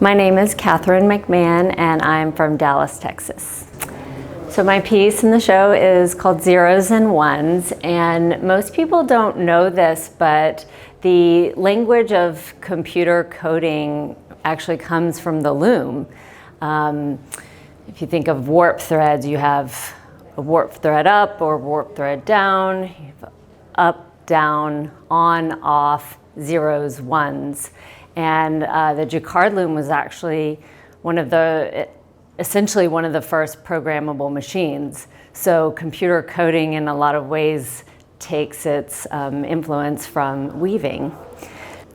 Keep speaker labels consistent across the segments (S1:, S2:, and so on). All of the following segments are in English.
S1: My name is Catherine MacMahon and I'm from Dallas, Texas. So my piece in the show is called Zeros and Ones, and most people don't know this, but the language of computer coding actually comes from the loom. If you think of warp threads, you have a warp thread up or warp thread down, you have up, down, on, off, zeros, ones. And the Jacquard loom was actually essentially one of the first programmable machines. So computer coding in a lot of ways takes its influence from weaving.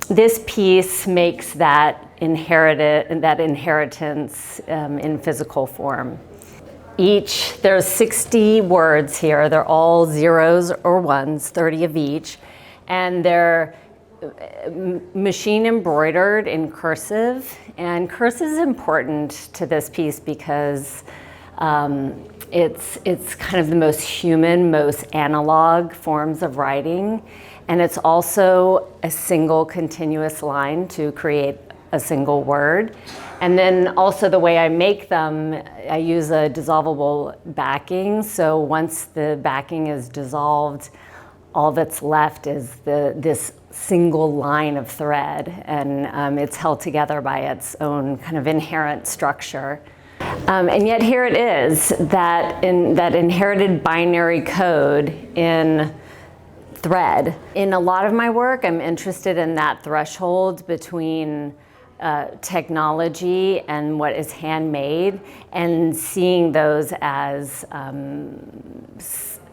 S1: This piece makes that inheritance in physical form. There's 60 words here. They're all zeros or ones, 30 of each, and they're machine embroidered in cursive. And cursive is important to this piece because it's kind of the most human, most analog forms of writing. And it's also a single continuous line to create a single word. And then also the way I make them, I use a dissolvable backing. So once the backing is dissolved, all that's left is this single line of thread, and it's held together by its own kind of inherent structure. And yet here it is, that inherited binary code in thread. In a lot of my work, I'm interested in that threshold between technology and what is handmade, and seeing those as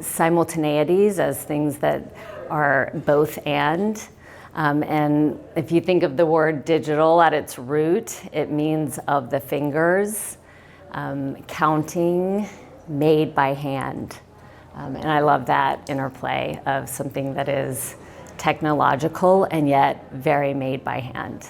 S1: simultaneities, as things that are both and if you think of the word digital at its root, it means of the fingers, counting, made by hand. And I love that interplay of something that is technological and yet very made by hand.